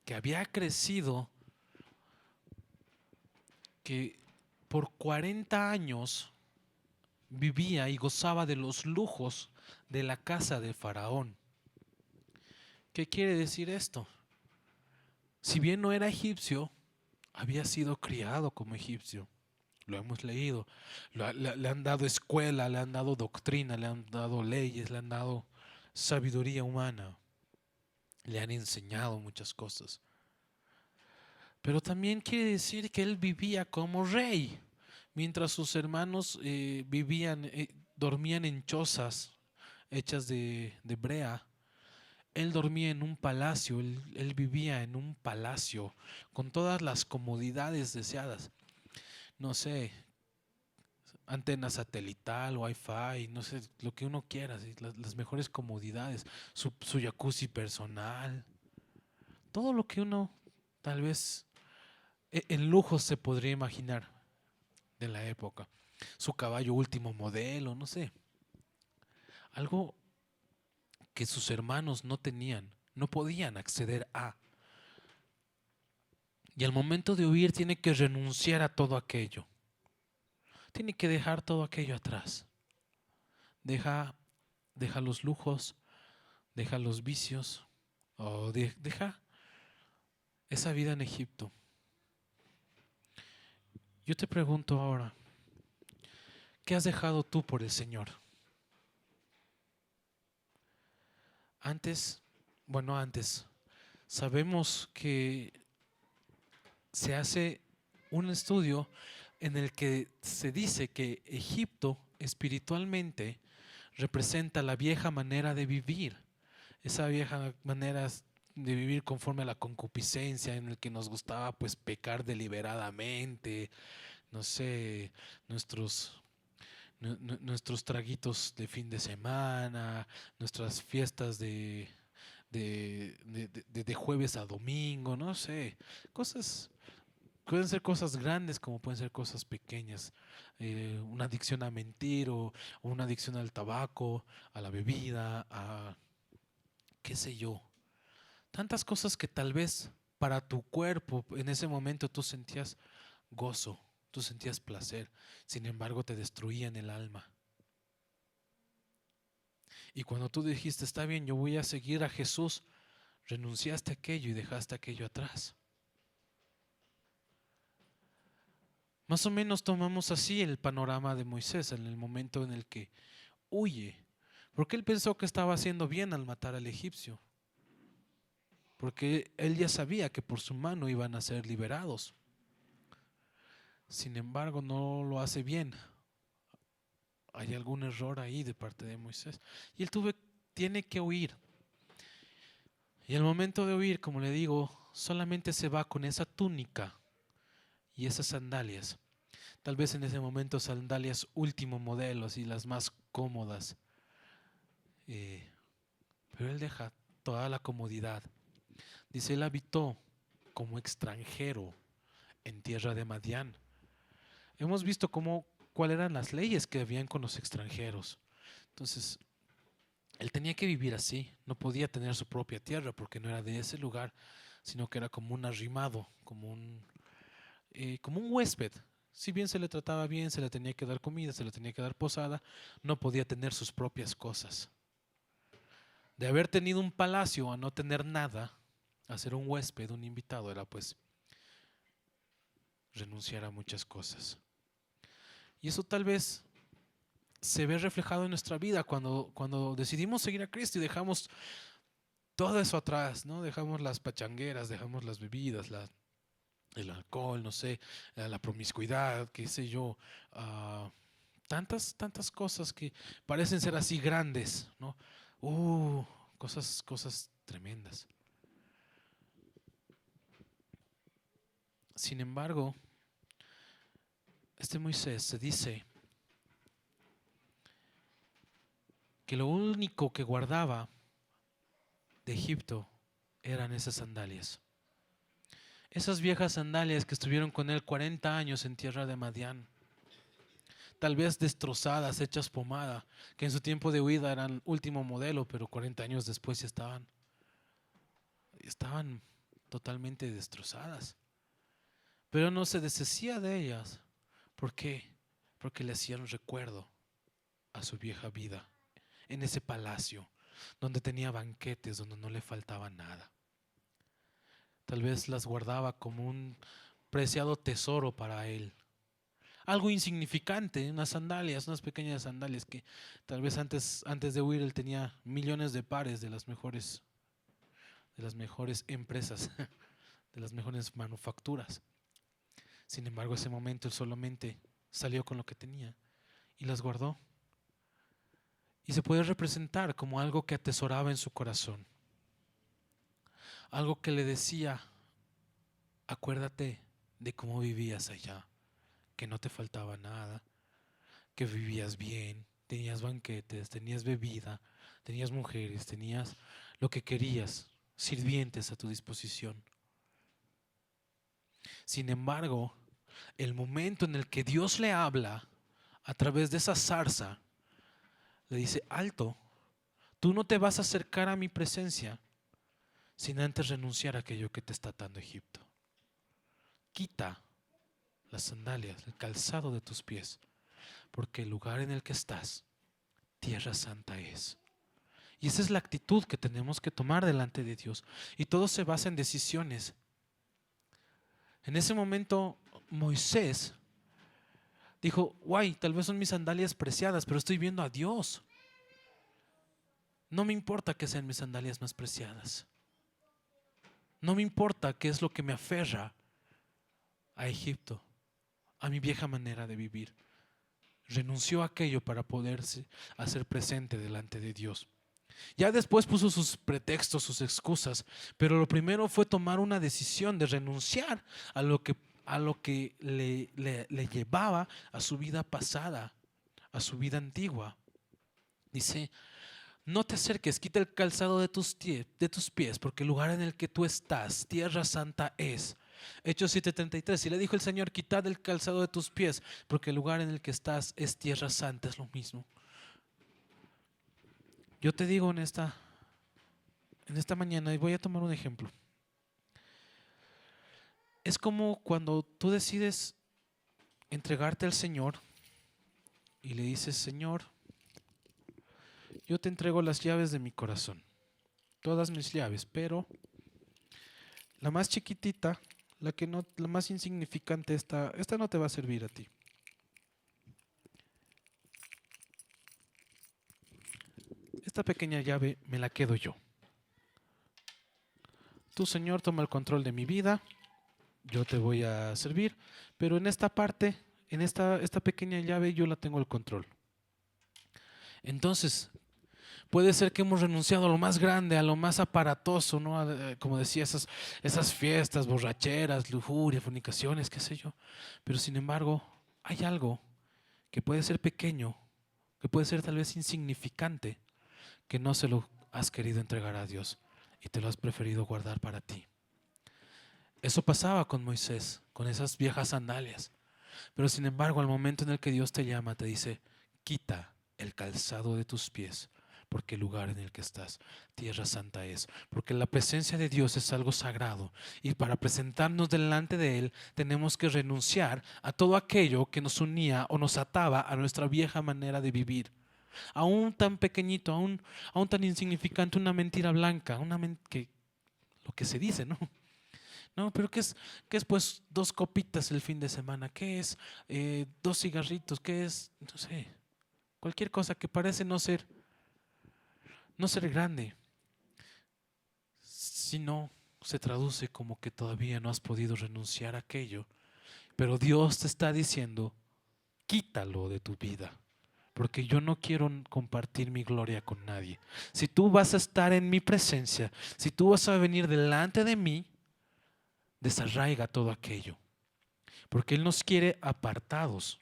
que había crecido, que por 40 años vivía y gozaba de los lujos de la casa de Faraón. ¿Qué quiere decir esto? Si bien no era egipcio, había sido criado como egipcio. Lo hemos leído. Le han dado escuela, le han dado doctrina, le han dado leyes, le han dado sabiduría humana. Le han enseñado muchas cosas. Pero también quiere decir que él vivía como rey, mientras sus hermanos dormían en chozas hechas de brea. Él dormía en un palacio, él vivía en un palacio con todas las comodidades deseadas. No sé, antena satelital, wifi, no sé, lo que uno quiera, ¿sí? Las mejores comodidades, su jacuzzi personal, todo lo que uno tal vez en lujo se podría imaginar de la época. Su caballo último modelo, no sé, algo que sus hermanos no tenían, no podían acceder a. Y al momento de huir tiene que renunciar a todo aquello. Tiene que dejar todo aquello atrás. Deja los lujos, deja los vicios, o deja esa vida en Egipto. Yo te pregunto ahora, ¿qué has dejado tú por el Señor? Antes, sabemos que se hace un estudio en el que se dice que Egipto espiritualmente representa la vieja manera de vivir, esa vieja manera de vivir conforme a la concupiscencia, en el que nos gustaba pues pecar deliberadamente, no sé, nuestros nuestros traguitos de fin de semana, nuestras fiestas de jueves a domingo, no sé, cosas, pueden ser cosas grandes como pueden ser cosas pequeñas, una adicción a mentir o una adicción al tabaco, a la bebida, a qué sé yo, tantas cosas que tal vez para tu cuerpo en ese momento tú sentías gozo, tú sentías placer, sin embargo te destruían el alma. Y cuando tú dijiste, está bien, yo voy a seguir a Jesús, renunciaste a aquello y dejaste aquello atrás. Más o menos tomamos así el panorama de Moisés en el momento en el que huye. Porque él pensó que estaba haciendo bien al matar al egipcio. Porque él ya sabía que por su mano iban a ser liberados. Sin embargo, no lo hace bien. Hay algún error ahí de parte de Moisés. Y él tiene que huir. Y al momento de huir, como le digo, solamente se va con esa túnica y esas sandalias. Tal vez en ese momento sandalias último modelo, así las más cómodas. Pero él deja toda la comodidad. Dice, él habitó como extranjero en tierra de Madián. Hemos visto cuáles eran las leyes que habían con los extranjeros. Entonces, él tenía que vivir así. No podía tener su propia tierra porque no era de ese lugar, sino que era como un arrimado, como un huésped. si bien se le trataba bien, se le tenía que dar comida, se le tenía que dar posada, no podía tener sus propias cosas. De haber tenido un palacio a no tener nada, a ser un huésped, un invitado, era pues renunciar a muchas cosas. Y eso tal vez se ve reflejado en nuestra vida cuando decidimos seguir a Cristo y dejamos todo eso atrás, ¿no? Dejamos las pachangueras, dejamos las bebidas, el alcohol, no sé, la promiscuidad, qué sé yo, tantas cosas que parecen ser así grandes, ¿no? Cosas tremendas. Sin embargo, este Moisés se dice que lo único que guardaba de Egipto eran esas sandalias. Esas viejas sandalias que estuvieron con él 40 años en tierra de Madián. Tal vez destrozadas, hechas pomada, que en su tiempo de huida eran último modelo, pero 40 años después ya estaban totalmente destrozadas. Pero no se deshacía de ellas. ¿Por qué? Porque le hacían recuerdo a su vieja vida en ese palacio donde tenía banquetes, donde no le faltaba nada. Tal vez las guardaba como un preciado tesoro para él. Algo insignificante, unas sandalias, unas pequeñas sandalias que tal vez antes de huir él tenía millones de pares de las mejores empresas, de las mejores manufacturas. Sin embargo, ese momento él solamente salió con lo que tenía y las guardó. Y se puede representar como algo que atesoraba en su corazón. Algo que le decía, acuérdate de cómo vivías allá, que no te faltaba nada, que vivías bien, tenías banquetes, tenías bebida, tenías mujeres, tenías lo que querías, sirvientes a tu disposición. Sin embargo, el momento en el que Dios le habla a través de esa zarza, le dice, alto, tú no te vas a acercar a mi presencia sin antes renunciar a aquello que te está atando a Egipto. Quita las sandalias, el calzado de tus pies, porque el lugar en el que estás, tierra santa es. Y esa es la actitud que tenemos que tomar delante de Dios. Y todo se basa en decisiones. En ese momento, Moisés dijo, guay, tal vez son mis sandalias preciadas, pero estoy viendo a Dios. No me importa que sean mis sandalias más preciadas. No me importa qué es lo que me aferra a Egipto, a mi vieja manera de vivir. Renunció a aquello para poderse hacer presente delante de Dios. Ya después puso sus pretextos, sus excusas, pero lo primero fue tomar una decisión de renunciar a lo que le llevaba a su vida pasada, a su vida antigua. Dice, no te acerques, quita el calzado de tus pies, porque el lugar en el que tú estás, tierra santa es. Hechos 7:33, y le dijo el Señor, quitad el calzado de tus pies, porque el lugar en el que estás es tierra santa, es lo mismo. Yo te digo en esta mañana, y voy a tomar un ejemplo. Es como cuando tú decides entregarte al Señor y le dices, Señor, yo te entrego las llaves de mi corazón, todas mis llaves, pero la más chiquitita, la más insignificante, esta no te va a servir a ti. Esta pequeña llave me la quedo yo. Tú, Señor, toma el control de mi vida, yo te voy a servir, pero en esta parte, en esta pequeña llave, yo la tengo el control. Entonces, puede ser que hemos renunciado a lo más grande, a lo más aparatoso, ¿no? Como decía, esas fiestas, borracheras, lujuria, fornicaciones, qué sé yo. Pero sin embargo, hay algo que puede ser pequeño, que puede ser tal vez insignificante, que no se lo has querido entregar a Dios y te lo has preferido guardar para ti. Eso pasaba con Moisés, con esas viejas sandalias. Pero sin embargo, al momento en el que Dios te llama, te dice, quita el calzado de tus pies, porque el lugar en el que estás, tierra santa es, porque la presencia de Dios es algo sagrado y para presentarnos delante de Él tenemos que renunciar a todo aquello que nos unía o nos ataba a nuestra vieja manera de vivir. Aún tan pequeñito, aún tan insignificante, una mentira blanca, lo que se dice, ¿no? No, pero qué es pues 2 copitas el fin de semana? ¿Qué es 2 cigarritos? ¿Qué es? No sé, cualquier cosa que parece no ser grande, sino se traduce como que todavía no has podido renunciar a aquello. Pero Dios te está diciendo, quítalo de tu vida, porque yo no quiero compartir mi gloria con nadie. Si tú vas a estar en mi presencia, si tú vas a venir delante de mí, desarraiga todo aquello, porque Él nos quiere apartados.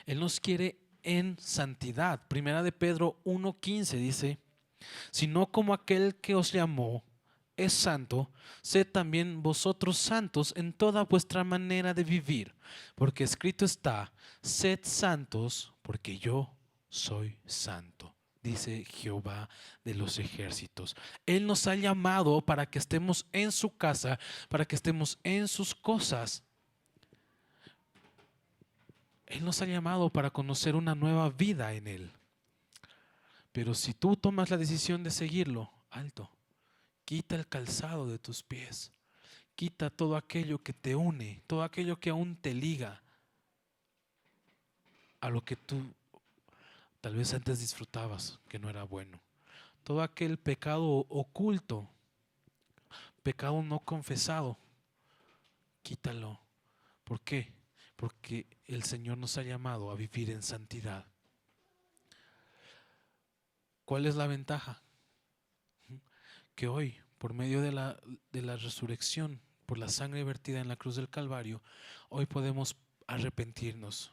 Él nos quiere en santidad. Primera de Pedro 1:15 dice, sino como aquel que os llamó es santo, sed también vosotros santos en toda vuestra manera de vivir, porque escrito está, sed santos, porque yo soy santo, dice Jehová de los ejércitos. Él nos ha llamado para que estemos en su casa, para que estemos en sus cosas. Él nos ha llamado para conocer una nueva vida en Él. Pero si tú tomas la decisión de seguirlo, alto, quita el calzado de tus pies, quita todo aquello que te une, todo aquello que aún te liga a lo que tú tal vez antes disfrutabas, que no era bueno. Todo aquel pecado oculto, pecado no confesado, quítalo. ¿Por qué? Porque el Señor nos ha llamado a vivir en santidad. ¿Cuál es la ventaja? Que hoy, por medio de la resurrección, por la sangre vertida en la cruz del Calvario, hoy podemos arrepentirnos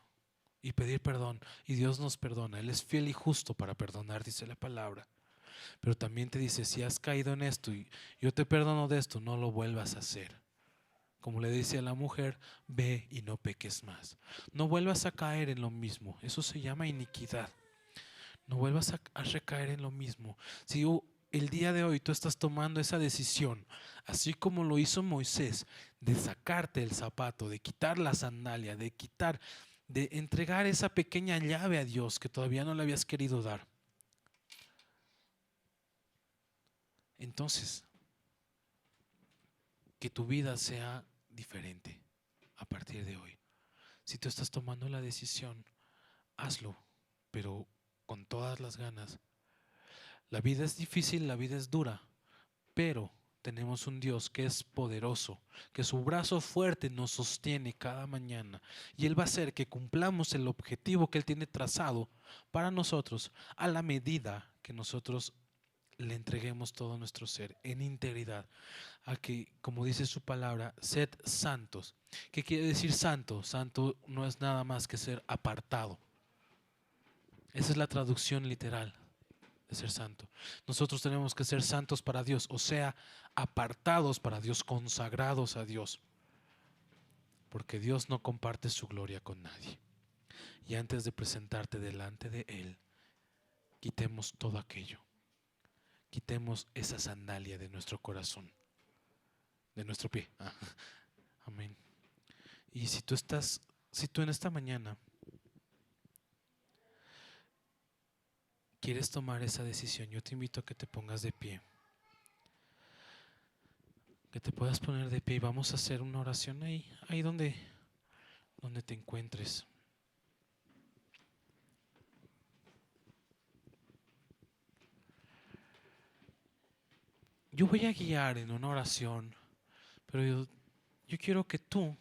y pedir perdón, y Dios nos perdona. Él es fiel y justo para perdonar, dice la palabra. Pero también te dice, si has caído en esto y yo te perdono de esto, no lo vuelvas a hacer. Como le dice a la mujer, ve y no peques más. No vuelvas a caer en lo mismo. Eso se llama iniquidad. No vuelvas a recaer en lo mismo. Si el día de hoy tú estás tomando esa decisión, así como lo hizo Moisés, de sacarte el zapato, de quitar la sandalia, de entregar esa pequeña llave a Dios que todavía no le habías querido dar, entonces que tu vida sea diferente a partir de hoy. Si tú estás tomando la decisión, hazlo, pero con todas las ganas. La vida es difícil, la vida es dura, pero tenemos un Dios que es poderoso, que su brazo fuerte nos sostiene cada mañana y Él va a hacer que cumplamos el objetivo que Él tiene trazado para nosotros a la medida que nosotros le entreguemos todo nuestro ser en integridad. A que, como dice su palabra, sed santos. ¿Qué quiere decir santo? Santo no es nada más que ser apartado. Esa es la traducción literal de ser santo. Nosotros tenemos que ser santos para Dios, o sea, apartados para Dios, consagrados a Dios, porque Dios no comparte su gloria con nadie. Y antes de presentarte delante de Él, quitemos todo aquello, quitemos esa sandalia de nuestro corazón, de nuestro pie. Amén. Y si tú en esta mañana quieres tomar esa decisión, yo te invito a que te pongas de pie. Que te puedas poner de pie y vamos a hacer una oración ahí donde te encuentres. Yo voy a guiar en una oración, pero yo quiero que tú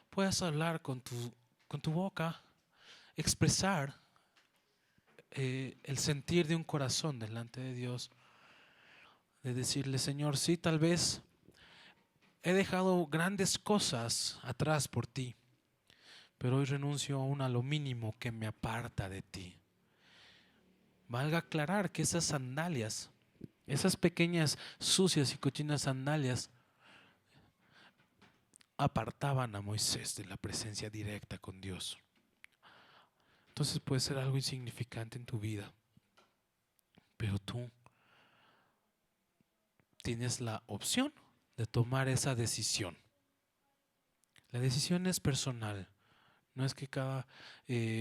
puedas hablar con tu boca, expresar el sentir de un corazón delante de Dios, de decirle, Señor, sí, tal vez he dejado grandes cosas atrás por ti, pero hoy renuncio aún a lo mínimo que me aparta de ti. Valga aclarar que esas sandalias, esas pequeñas sucias y cochinas sandalias, apartaban a Moisés de la presencia directa con Dios. Entonces puede ser algo insignificante en tu vida, pero tú tienes la opción de tomar esa decisión. La decisión es personal. No es que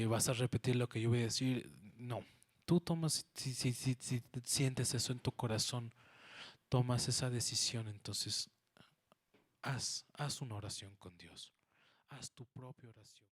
vas a repetir lo que yo voy a decir. No. Tú tomas, si sientes eso en tu corazón, tomas esa decisión. Entonces, haz una oración con Dios. Haz tu propia oración.